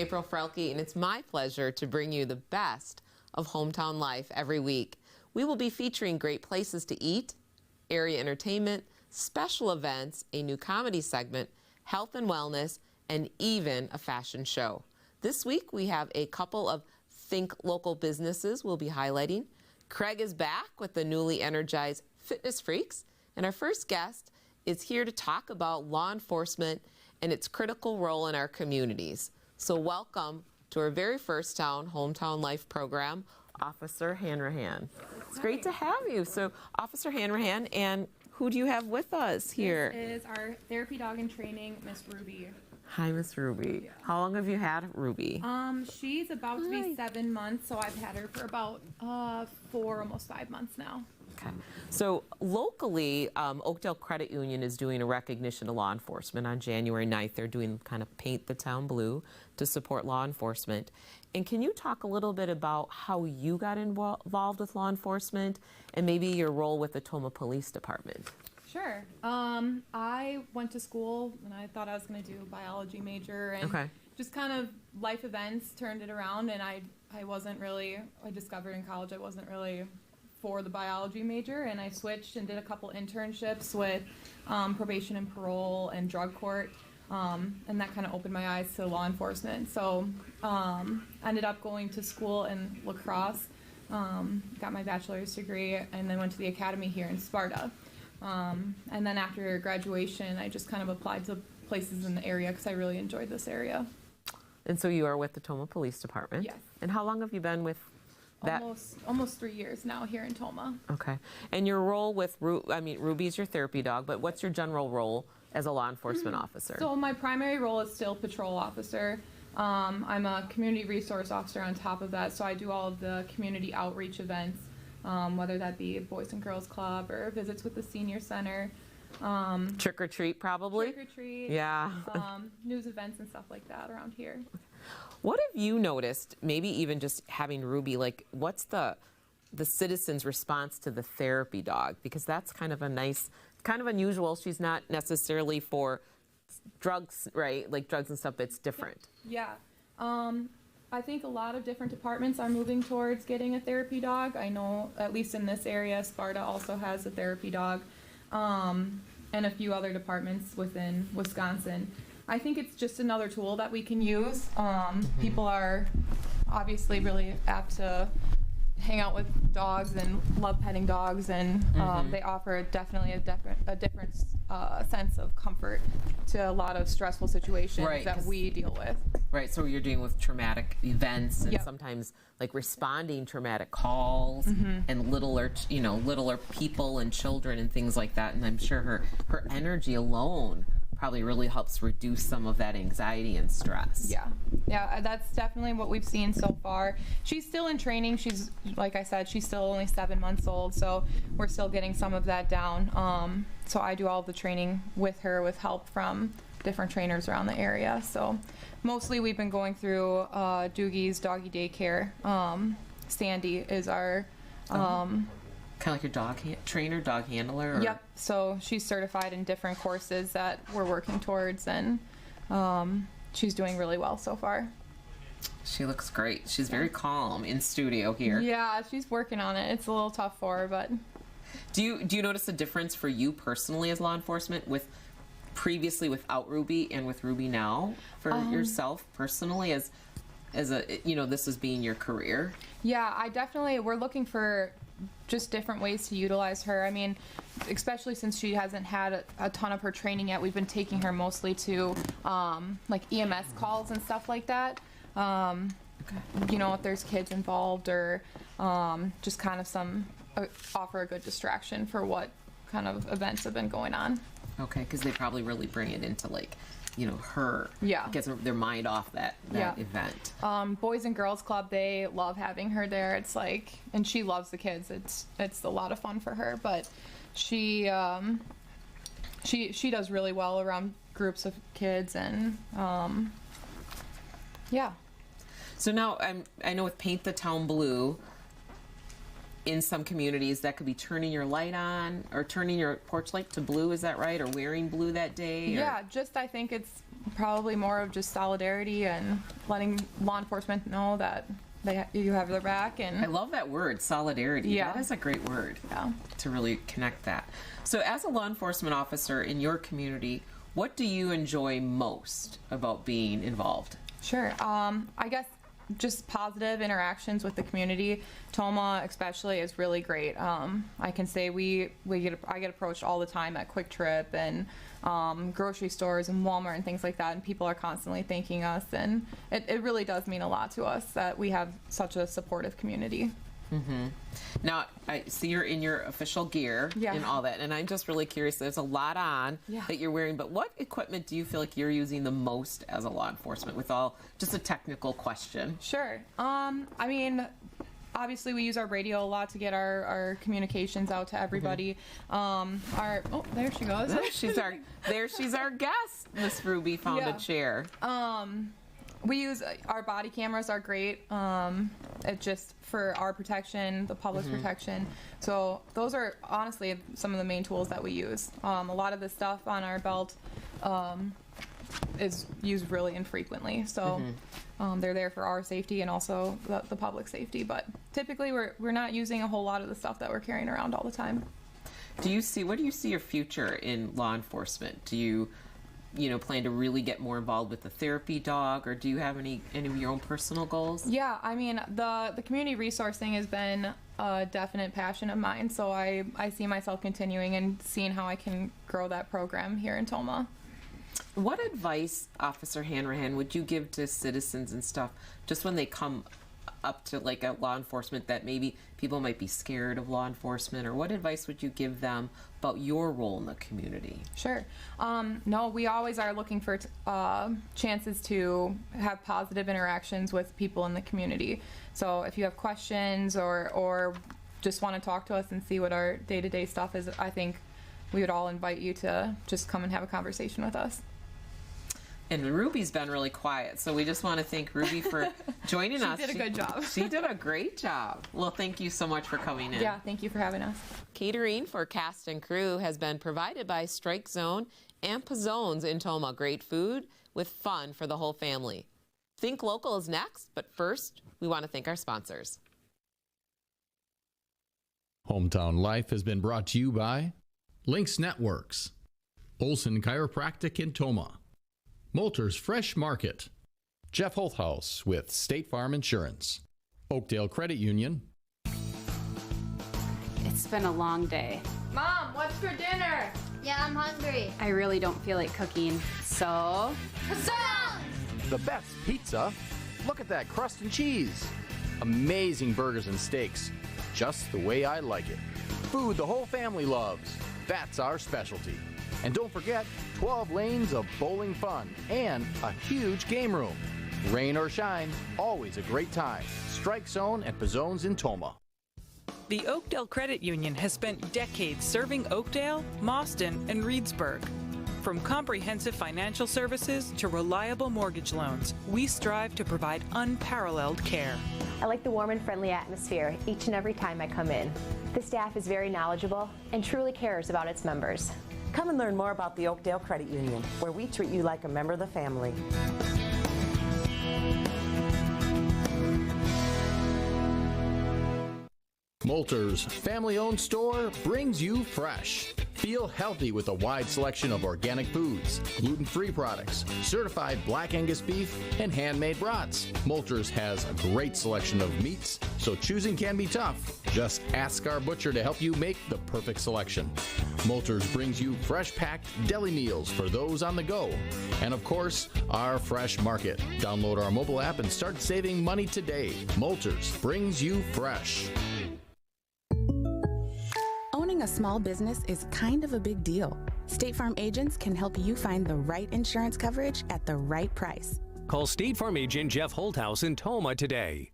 April Frelke, and it's my pleasure to bring you the best of hometown life every week. We will be featuring great places to eat, area entertainment, special events, a new comedy segment, health and wellness, and even a fashion show. This week we have a couple of Think Local businesses we'll be highlighting. Craig is back with the newly energized Fitness Freaks, and our first guest is here to talk about law enforcement and its critical role in our communities. So welcome to our very first Hometown Life program, Officer Hanrahan. It's great to have you. So Officer Hanrahan, and who do you have with us here? This is our therapy dog in training, Miss Ruby. Hi, Miss Ruby. Yeah. How long have you had Ruby? She's about to be 7 months, so I've had her for about 4, almost 5 months now. Okay. So locally, Oakdale Credit Union is doing a recognition of law enforcement on January 9th. They're doing kind of Paint the Town Blue to support law enforcement. And can you talk a little bit about how you got involved with law enforcement and maybe your role with the Tomah Police Department? Sure. I went to school and I thought I was going to do a biology major, and just kind of life events turned it around, and I discovered in college I wasn't really for the biology major, and I switched and did a couple internships with probation and parole and drug court, and that kind of opened my eyes to law enforcement. So I ended up going to school in La Crosse, got my bachelor's degree, and then went to the academy here in Sparta. And then after graduation, I just kind of applied to places in the area because I really enjoyed this area. And so you are with the Tomah Police Department? Yes. And how long have you been with that? Almost 3 years now here in Tomah. Okay. And your role with Ruby's your therapy dog, but what's your general role as a law enforcement officer? So my primary role is still patrol officer. I'm a community resource officer on top of that, so I do all of the community outreach events, whether that be Boys and Girls Club or visits with the senior center. Trick or treat, probably? Trick or treat. Yeah. News events and stuff like that around here. What have you noticed, maybe even just having Ruby, like what's the citizens' response to the therapy dog? Because that's kind of unusual. She's not necessarily for drugs, right? Like drugs and stuff, but it's different. Yeah. I think a lot of different departments are moving towards getting a therapy dog. I know, at least in this area, Sparta also has a therapy dog, and a few other departments within Wisconsin. I think it's just another tool that we can use. People are obviously really apt to hang out with dogs and love petting dogs, and they offer definitely a different sense of comfort to a lot of stressful situations that we deal with. Right, so you're dealing with traumatic events and sometimes like responding traumatic calls and littler people and children and things like that. And I'm sure her energy alone probably really helps reduce some of that anxiety and stress. Yeah, that's definitely what we've seen so far. She's still in training. She's, like I said, she's still only 7 months old, so we're still getting some of that down. So I do all the training with her with help from different trainers around the area. So mostly we've been going through Doogie's doggy daycare. Sandy is our kind of like your dog trainer, dog handler? Or? Yep. So she's certified in different courses that we're working towards, and she's doing really well so far. She looks great. She's very calm in studio here. Yeah, she's working on it. It's a little tough for her, but. Do you notice a difference for you personally as law enforcement with previously without Ruby and with Ruby now for yourself personally as a this as being your career? Yeah, we're looking for just different ways to utilize her. I mean, especially since she hasn't had a ton of her training yet, we've been taking her mostly to like EMS calls and stuff like that. If there's kids involved, or just kind of offer a good distraction for what kind of events have been going on. Okay, because they probably really bring it into her. Yeah. Gets their mind off that event. Boys and Girls Club, they love having her there. It's like, and she loves the kids. It's a lot of fun for her, but she does really well around groups of kids, and yeah. So now I know with Paint the Town Blue, in some communities that could be turning your light on or turning your porch light to blue, is that right? Or wearing blue that day? Yeah, I think it's probably more of just solidarity and letting law enforcement know that you have their back. And I love that word, solidarity. Yeah. That is a great word, yeah, to really connect that. So as a law enforcement officer in your community, what do you enjoy most about being involved? Sure. I guess just positive interactions with the community. Tomah especially is really great. I can say I get approached all the time at Quick Trip and grocery stores and Walmart and things like that, and people are constantly thanking us, and it really does mean a lot to us that we have such a supportive community. Mm-hmm. Now, I see you're in your official gear and all that, and I'm just really curious. There's a lot on that you're wearing, but what equipment do you feel like you're using the most as a law enforcement? With just a technical question. Sure. I mean, obviously we use our radio a lot to get our communications out to everybody. Mm-hmm. There she goes. She's our guest. Miss Ruby found a chair. We use our body cameras are great. It just for our protection, the public's protection. So those are honestly some of the main tools that we use. A lot of the stuff on our belt is used really infrequently. So they're there for our safety and also the public safety. But typically we're not using a whole lot of the stuff that we're carrying around all the time. What do you see your future in law enforcement? Do you plan to really get more involved with the therapy dog, or do you have any of your own personal goals? Yeah, I mean, the community resource thing has been a definite passion of mine, so I see myself continuing and seeing how I can grow that program here in Tomah. What advice, Officer Hanrahan, would you give to citizens and stuff just when they come up to like a law enforcement that maybe people might be scared of law enforcement, or what advice would you give them about your role in the community? Sure. No, we always are looking for chances to have positive interactions with people in the community. So if you have questions or just want to talk to us and see what our day-to-day stuff is, I think we would all invite you to just come and have a conversation with us. And Ruby's been really quiet, so we just want to thank Ruby for joining us. She did a good job. She did a great job. Well, thank you so much for coming in. Yeah, thank you for having us. Catering for cast and crew has been provided by Strike Zone and Pizzones in Tomah. Great food with fun for the whole family. Think Local is next, but first, we want to thank our sponsors. Hometown Life has been brought to you by Lynx Networks, Olson Chiropractic in Tomah, Moulter's Fresh Market, Jeff Holthaus with State Farm Insurance, Oakdale Credit Union. It's been a long day. Mom, what's for dinner? Yeah, I'm hungry. I really don't feel like cooking, so... The best pizza? Look at that crust and cheese. Amazing burgers and steaks, just the way I like it. Food the whole family loves. That's our specialty. And don't forget, 12 lanes of bowling fun and a huge game room. Rain or shine, always a great time. Strike Zone and Pizzones in Tomah. The Oakdale Credit Union has spent decades serving Oakdale, Mauston, and Reedsburg. From comprehensive financial services to reliable mortgage loans, we strive to provide unparalleled care. I like the warm and friendly atmosphere each and every time I come in. The staff is very knowledgeable and truly cares about its members. Come and learn more about the Oakdale Credit Union, where we treat you like a member of the family. Moulter's family-owned store brings you fresh. Feel healthy with a wide selection of organic foods, gluten-free products, certified Black Angus beef, and handmade brats. Moulter's has a great selection of meats, so choosing can be tough. Just ask our butcher to help you make the perfect selection. Moulter's brings you fresh-packed deli meals for those on the go. And of course, our fresh market. Download our mobile app and start saving money today. Moulter's brings you fresh. Owning a small business is kind of a big deal. State Farm agents can help you find the right insurance coverage at the right price. Call State Farm agent Jeff Holthaus in Tomah today.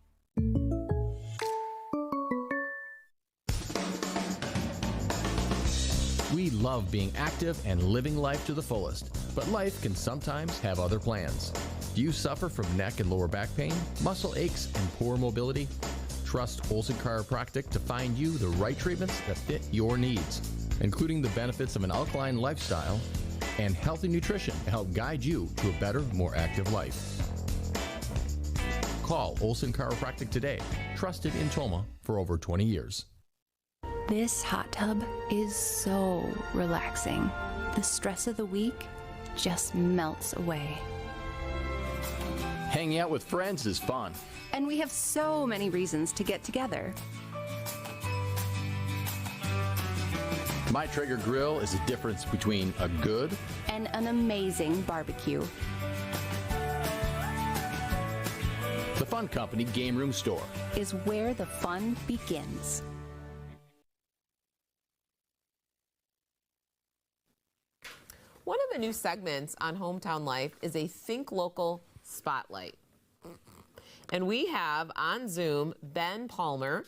We love being active and living life to the fullest, but life can sometimes have other plans. Do you suffer from neck and lower back pain, muscle aches, and poor mobility? trust Olson Chiropractic to find you the right treatments that fit your needs, including the benefits of an alkaline lifestyle and healthy nutrition to help guide you to a better, more active life. Call Olson Chiropractic today, trusted in Toma for over 20 years. This hot tub is so relaxing. The stress of the week just melts away. Hanging out with friends is fun. And we have so many reasons to get together. My Traeger grill is a difference between a good and an amazing barbecue. The Fun Company Game Room Store is where the fun begins. One of the new segments on Hometown Life is a Think Local Spotlight. And we have on Zoom Ben Palmer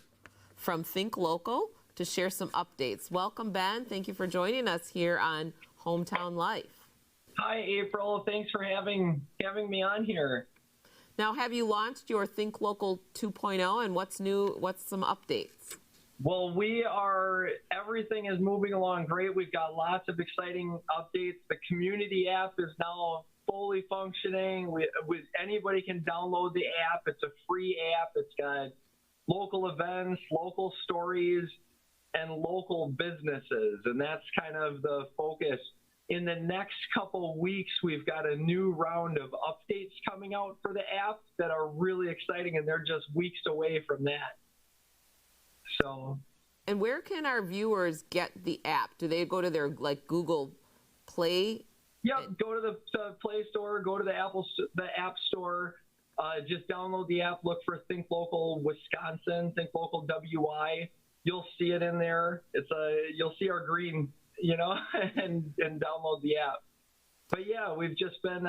from Think Local to share some updates. Welcome, Ben. Thank you for joining us here on Hometown Life. Hi, April. Thanks for having me on here. Now, have you launched your Think Local 2.0, and what's new? What's some updates? Well, everything is moving along great. We've got lots of exciting updates. The community app is now fully functioning. Anybody can download the app. It's a free app. It's got local events, local stories, and local businesses. And that's kind of the focus. In the next couple weeks, we've got a new round of updates coming out for the app that are really exciting, and they're just weeks away from that. So, and where can our viewers get the app? Do they go to their Google Play? Yep, go to the Play Store, go to the App Store, just download the app, look for Think Local Wisconsin, Think Local WI. You'll see it in there. You'll see our green, and download the app. But yeah, we've just been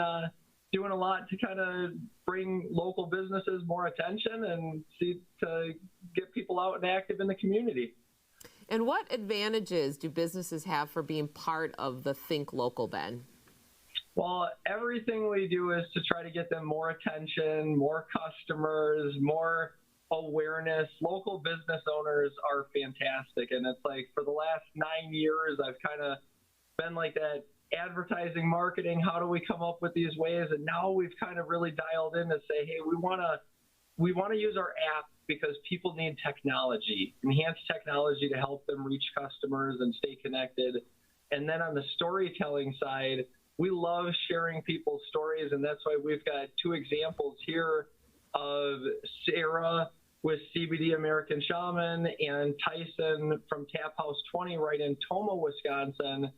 doing a lot to kind of bring local businesses more attention and to get people out and active in the community. And what advantages do businesses have for being part of the Think Local, Ben? Well, everything we do is to try to get them more attention, more customers, more awareness. Local business owners are fantastic. And it's like for the last 9 years, I've kind of been like that advertising, marketing, how do we come up with these ways? And now we've kind of really dialed in to say, hey, we want to use our app because people need technology, enhanced technology to help them reach customers and stay connected. And then on the storytelling side, we love sharing people's stories, and that's why we've got 2 examples here of Sarah with CBD American Shaman and Tyson from Tap House 20 right in Toma, Wisconsin,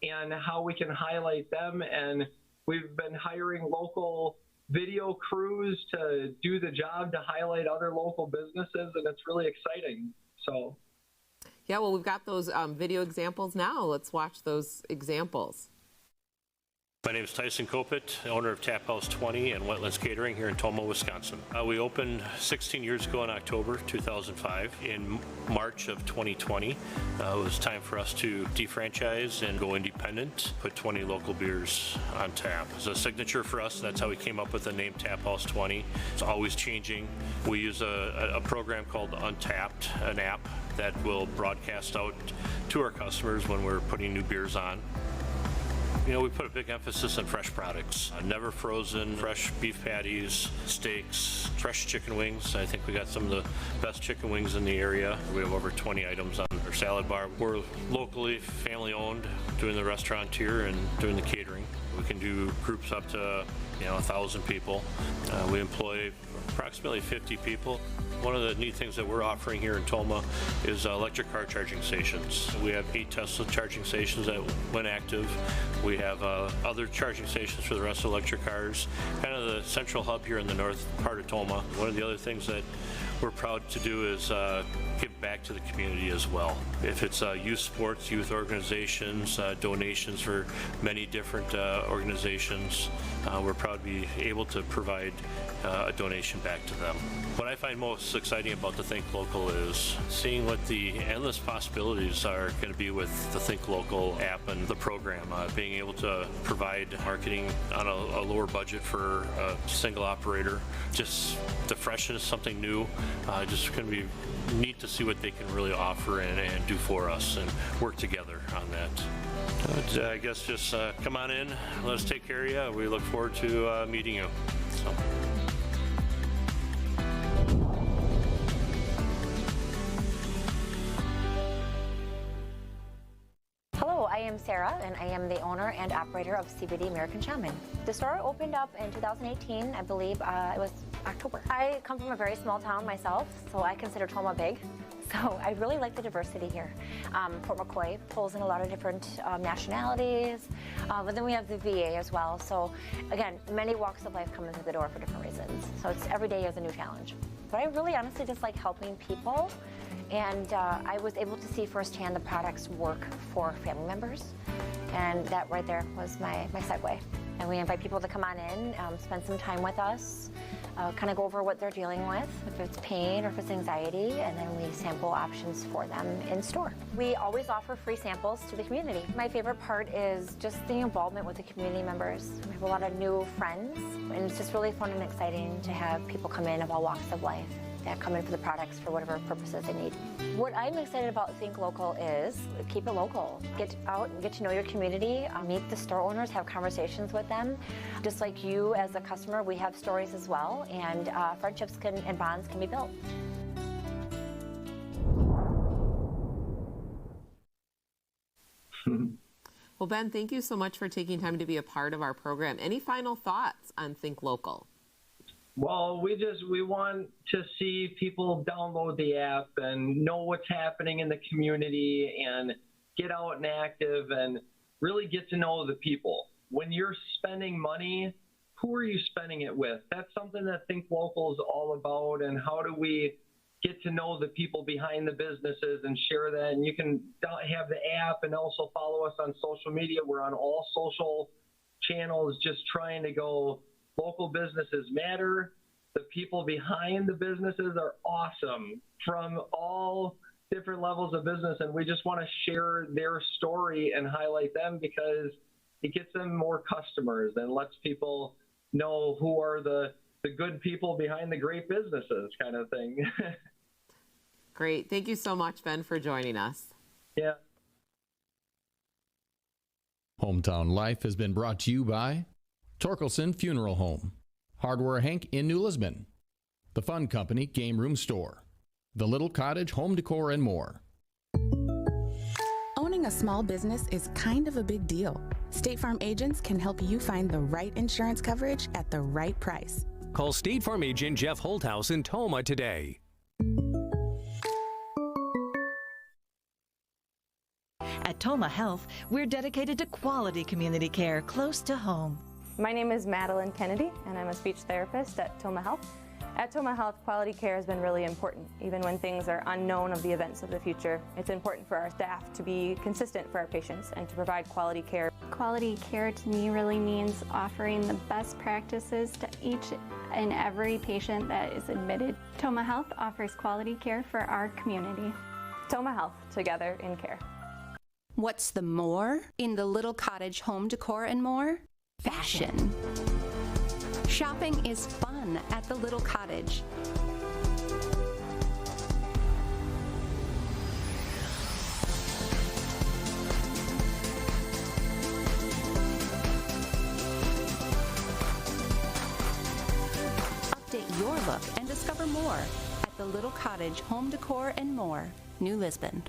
and how we can highlight them. And we've been hiring local video crews to do the job to highlight other local businesses, and it's really exciting. So, yeah, well, we've got those video examples now. Let's watch those examples. My name is Tyson Kopit, owner of Tap House 20 and Wetlands Catering here in Toma, Wisconsin. We opened 16 years ago in October 2005. In March of 2020, it was time for us to defranchise and go independent, put 20 local beers on tap. It's a signature for us. That's how we came up with the name Tap House 20. It's always changing. We use a program called Untapped, an app that will broadcast out to our customers when we're putting new beers on. We put a big emphasis on fresh products. Never frozen, fresh beef patties, steaks, fresh chicken wings. I think we got some of the best chicken wings in the area. We have over 20 items on our salad bar. We're locally family owned, doing the restaurateur and doing the catering. We can do groups up to 1,000 people. We employ approximately 50 people. One of the neat things that we're offering here in Toma is electric car charging stations. We have 8 Tesla charging stations that went active. We have other charging stations for the rest of electric cars, kind of the central hub here in the north part of Toma. One of the other things that we're proud to do is give back to the community as well. If it's youth sports, youth organizations, donations for many different organizations, we're proud to be able to provide a donation back back to them. What I find most exciting about the Think Local is seeing what the endless possibilities are going to be with the Think Local app and the program. Being able to provide marketing on a lower budget for a single operator, just the freshness, something new, just going to be neat to see what they can really offer and do for us and work together on that. But, I guess just come on in, let us take care of you. We look forward to meeting you. So. Hello, I am Sarah, and I am the owner and operator of CBD American Shaman. The store opened up in 2018, I believe it was October. I come from a very small town myself, so I consider Tomah big. So I really like the diversity here. Fort McCoy pulls in a lot of different nationalities, but then we have the VA as well. So again, many walks of life come into the door for different reasons. So it's every day is a new challenge. But I really honestly just like helping people. And I was able to see firsthand the products work for family members. And that right there was my segue. And we invite people to come on in, spend some time with us, kind of go over what they're dealing with, if it's pain or if it's anxiety, and then we sample options for them in store. We always offer free samples to the community. My favorite part is just the involvement with the community members. We have a lot of new friends, and it's just really fun and exciting to have people come in of all walks of life that come in for the products for whatever purposes they need. What I'm excited about Think Local is keep it local. Get out and get to know your community, meet the store owners, have conversations with them. Just like you as a customer, we have stories as well, and friendships and bonds can be built. Well, Ben, thank you so much for taking time to be a part of our program. Any final thoughts on Think Local? Well, we want to see people download the app and know what's happening in the community and get out and active and really get to know the people. When you're spending money, who are you spending it with? That's something that Think Local is all about, and how do we get to know the people behind the businesses and share that. And you can have the app and also follow us on social media. We're on all social channels, just trying to go, local businesses matter. The people behind the businesses are awesome from all different levels of business, and we just want to share their story and highlight them because it gets them more customers and lets people know who are the good people behind the great businesses, kind of thing. Great. Thank you so much, Ben, for joining us. Yeah. Hometown Life has been brought to you by Torkelson Funeral Home, Hardware Hank in New Lisbon, The Fun Company Game Room Store, The Little Cottage Home Decor, and more. Owning a small business is kind of a big deal. State Farm agents can help you find the right insurance coverage at the right price. Call State Farm agent Jeff Holthouse in Tomah today. At Tomah Health, we're dedicated to quality community care close to home. My name is Madeline Kennedy, and I'm a speech therapist at Tomah Health. At Tomah Health, quality care has been really important, even when things are unknown of the events of the future. It's important for our staff to be consistent for our patients and to provide quality care. Quality care to me really means offering the best practices to each and every patient that is admitted. Tomah Health offers quality care for our community. Tomah Health, together in care. What's the more in the Little Cottage Home Decor and more? Fashion. Shopping is fun at the Little Cottage. Update your look and discover more at the Little Cottage Home Decor and more, New Lisbon.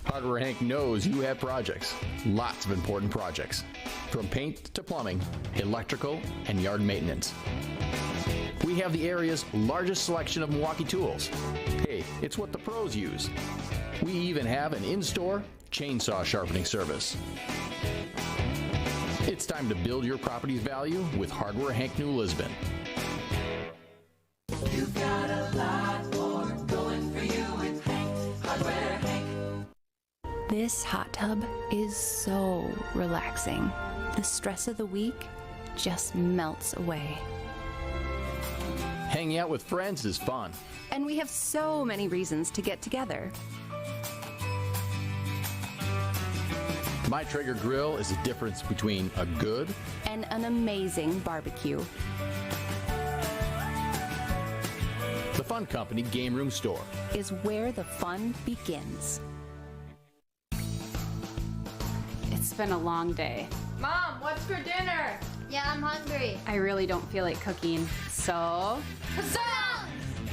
Hardware Hank knows you have projects, lots of important projects, from paint to plumbing, electrical, and yard maintenance. We have the area's largest selection of Milwaukee tools. Hey, it's what the pros use. We even have an in-store chainsaw sharpening service. It's time to build your property's value with Hardware Hank New Lisbon. You've got a lot more going for you with Hank, Hardware Hank. This hot tub is so relaxing. The stress of the week just melts away. Hanging out with friends is fun. And we have so many reasons to get together. My Traeger grill is the difference between a good and an amazing barbecue. The Fun Company Game Room Store is where the fun begins. It's been a long day. Mom, what's for dinner? Yeah, I'm hungry. I really don't feel like cooking, so...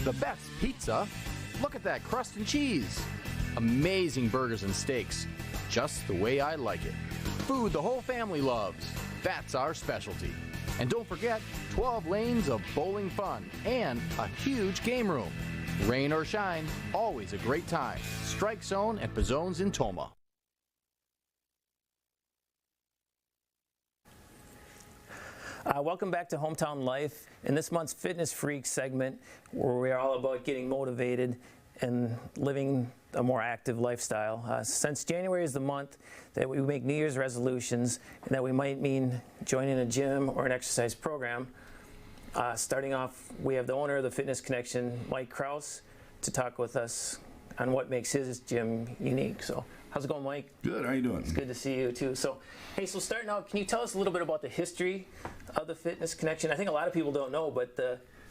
The best pizza? Look at that crust and cheese. Amazing burgers and steaks, just the way I like it. Food the whole family loves. That's our specialty. And don't forget, 12 lanes of bowling fun and a huge game room. Rain or shine, always a great time. Strike Zone at Pizzone's in Toma. Welcome back to Hometown Life. In this month's Fitness Freak segment, where we are all about getting motivated and living a more active lifestyle. Since January is the month that we make New Year's resolutions, and that we might mean joining a gym or an exercise program. Starting off, we have the owner of the Fitness Connection, Mike Krause, to talk with us on what makes his gym unique. So, how's it going, Mike? Good. How you doing? It's good to see you too. So, hey, so starting out, can you tell us a little bit about the history of the Fitness Connection? I think a lot of people don't know, but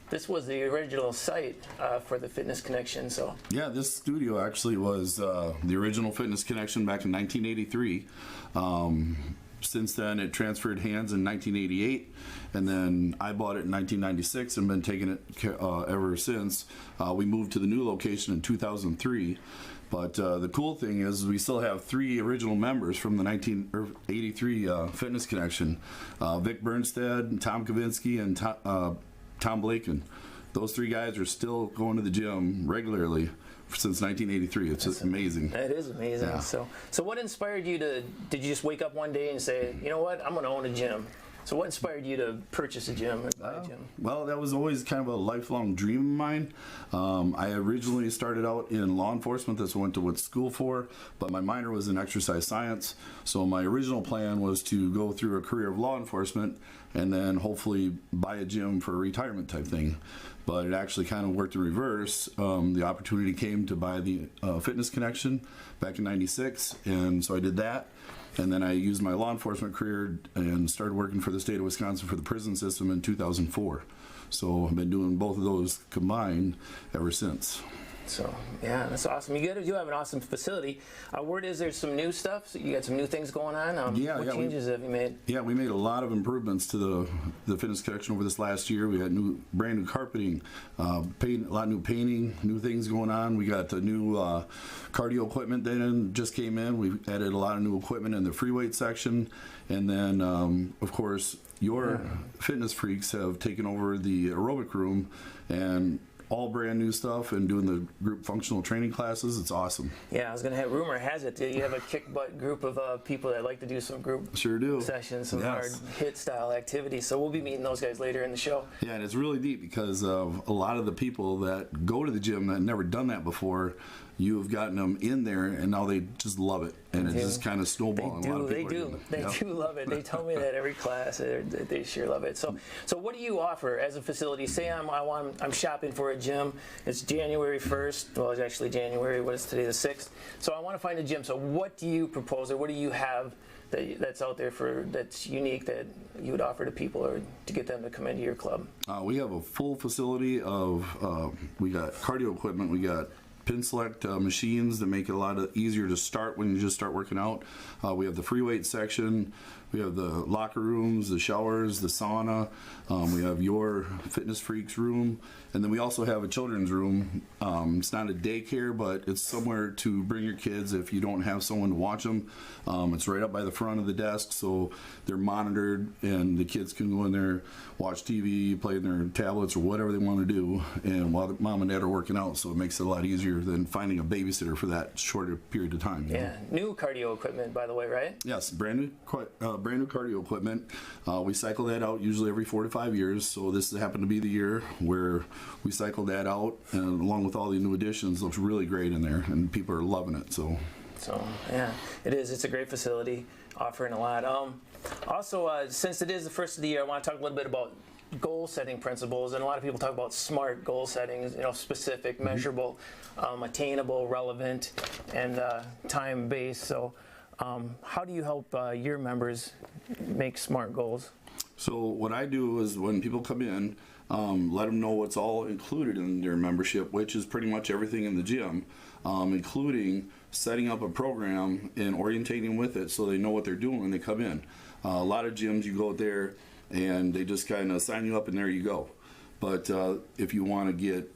this was the original site for the Fitness Connection. So yeah, this studio actually was the original Fitness Connection back in 1983. Since then, it transferred hands in 1988, and then I bought it in 1996 and been taking it ever since. We moved to the new location in 2003. But the cool thing is we still have 3 original members from the 1983 Fitness Connection. Vic Bernstead, Tom Kavinsky, and Tom Blaken. Those 3 guys are still going to the gym regularly since 1983. It's just amazing. That is amazing. Yeah. So what inspired you to, did you just wake up one day and say, you know what, I'm going to own a gym? So what inspired you to purchase a gym and buy a gym? Well, that was always kind of a lifelong dream of mine. I originally started out in law enforcement. That's what I went to school for, but my minor was in exercise science. So my original plan was to go through a career of law enforcement and then hopefully buy a gym for a retirement type thing. But it actually kind of worked in reverse. The opportunity came to buy the Fitness Connection back in '96, and so I did that. And then I used my law enforcement career and started working for the state of Wisconsin for the prison system in 2004. So I've been doing both of those combined ever since. So, yeah, that's awesome. You do have an awesome facility. Word is there's some new stuff. So you got some new things going on. What changes have you made? Yeah, we made a lot of improvements to the Fitness Connection over this last year. We had brand new carpeting, a lot of new painting, new things going on. We got the new cardio equipment that just came in. We added a lot of new equipment in the free weight section. And then, of course, your fitness freaks have taken over the aerobic room and all brand new stuff and doing the group functional training classes. It's awesome. Yeah, I was going to have, rumor has it that you have a kick butt group of people that like to do some group sessions, some hard hit style activities. So we'll be meeting those guys later in the show. Yeah, and it's really neat because of a lot of the people that go to the gym that never done that before. You've gotten them in there, and now they just love it, and it's just kind of snowballing. They do love it. They tell me that every class, they sure love it. So what do you offer as a facility? Say I'm shopping for a gym. It's January 1st. Well, it's actually January. What is today? The 6th. So I want to find a gym. So what do you propose, or what do you have that's out there that's unique that you would offer to people or to get them to come into your club? We have a full facility of we got cardio equipment. We got pin select machines that make it a lot easier to start when you just start working out. We have the free weight section. We have the locker rooms, the showers, the sauna. We have your Fitness Freaks room. And then we also have a children's room. It's not a daycare, but it's somewhere to bring your kids if you don't have someone to watch them. It's right up by the front of the desk, so they're monitored, and the kids can go in there, watch TV, play their tablets or whatever they want to do, and while mom and dad are working out, so it makes it a lot easier than finding a babysitter for that shorter period of time. Yeah, new cardio equipment, by the way, right? Yes, brand new cardio equipment. We cycle that out usually every 4 to 5 years, so this happened to be the year where we cycled that out, and along with all the new additions, looks really great in there, and people are loving it. So yeah, it is. It's a great facility, offering a lot. Also, since it is the first of the year, I want to talk a little bit about goal setting principles, and a lot of people talk about SMART goal settings, specific, measurable, attainable, relevant, and time-based. So how do you help your members make SMART goals? So what I do is when people come in, let them know what's all included in their membership, which is pretty much everything in the gym, including setting up a program and orientating with it so they know what they're doing when they come in. A lot of gyms, you go there and they just kind of sign you up and there you go. But if you want to get,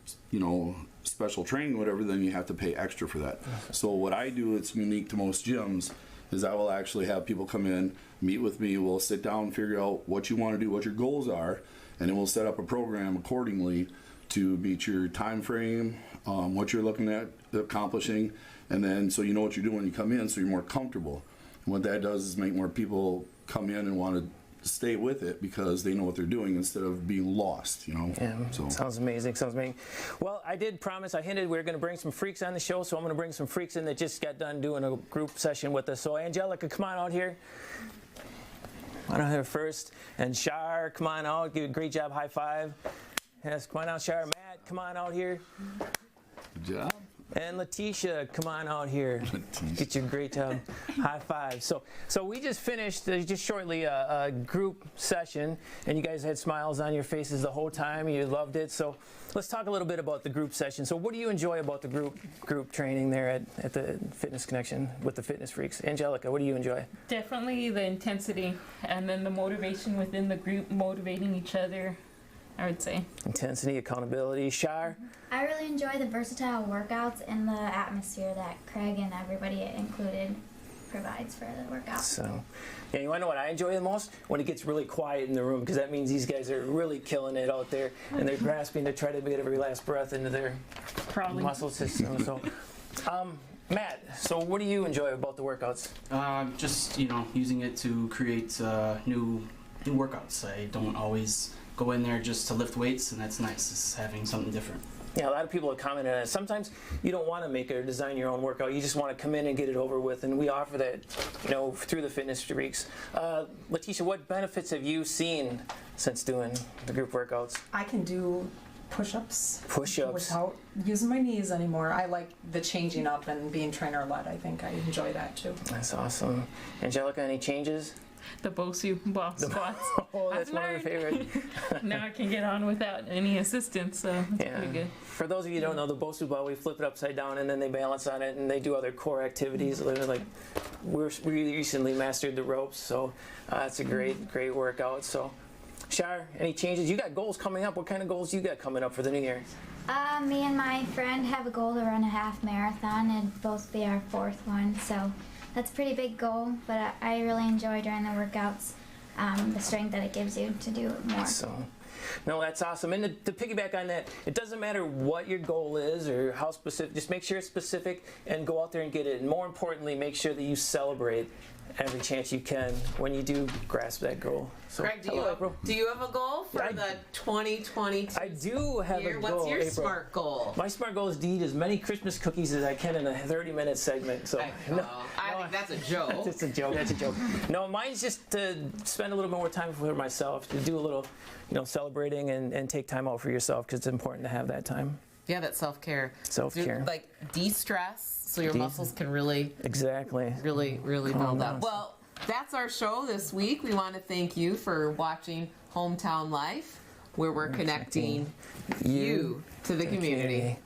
special training, whatever, then you have to pay extra for that. So what I do, it's unique to most gyms, is I will actually have people come in, meet with me, we'll sit down and figure out what you want to do, what your goals are, and then we'll set up a program accordingly to meet your time frame, what you're looking at accomplishing, and then so you know what you're doing when you come in, so you're more comfortable. And what that does is make more people come in and want to stay with it because they know what they're doing instead of being lost, Yeah, so. Sounds amazing, Well, I did promise, I hinted we were going to bring some freaks on the show, so I'm going to bring some freaks in that just got done doing a group session with us. So Angelica, come on out here. Come on out here first. And Shar, come on out, give a great job, high five. Yes, come on out, Shar. Matt, come on out here. Good job. And Letitia, come on out here. Get your great high five. So we just finished just shortly a group session, and you guys had smiles on your faces the whole time. You loved it. So let's talk a little bit about the group session. So what do you enjoy about the group training there at the Fitness Connection with the Fitness Freaks? Angelica, what do you enjoy? Definitely the intensity, and then the motivation within the group, motivating each other, I would say. Intensity, accountability. Shar? I really enjoy the versatile workouts and the atmosphere that Craig and everybody included provides for the workouts. So, yeah, you want to know what I enjoy the most? When it gets really quiet in the room, because that means these guys are really killing it out there, and they're grasping to try to get every last breath into their muscle system. So, Matt, so what do you enjoy about the workouts? Just, using it to create new workouts. I don't always go in there just to lift weights, and that's nice. It's having something different. Yeah, a lot of people have commented on it. Sometimes you don't want to make or design your own workout. You just want to come in and get it over with, and we offer that, through the Fitness Freaks. Letitia, what benefits have you seen since doing the group workouts? I can do push-ups. Push-ups. Without using my knees anymore. I like the changing up and being trainer-led. I think I enjoy that too. That's awesome. Angelica, any changes? The Bosu ball squats. Oh, that's one of your favorite. Now I can get on without any assistance, so it's pretty good. For those of you who don't know, the Bosu ball, we flip it upside down and then they balance on it and they do other core activities. Like we recently mastered the ropes, so it's a great workout. So, Shar, any changes? You got goals coming up. What kind of goals you got coming up for the new year? Me and my friend have a goal to run a half marathon and both be our fourth one, so that's a pretty big goal, but I really enjoy during the workouts, the strength that it gives you to do it more. So, no, that's awesome. And to piggyback on that, it doesn't matter what your goal is or how specific, just make sure it's specific and go out there and get it. And more importantly, make sure that you celebrate every chance you can when you do grasp that goal. So, Craig, do you have a goal for the 2022 I do have year? a goal. What's your April. SMART goal? My SMART goal is to eat as many Christmas cookies as I can in a 30-minute segment. So I think that's a joke. That's a joke. That's a joke. No, mine's just to spend a little bit more time for myself, to do a little, celebrating and take time out for yourself, because it's important to have that time. Yeah, that self-care. Self-care. Like de-stress, so your muscles can really really build up. Well, that's our show this week. We want to thank you for watching Hometown Life, where we're connecting you to the community.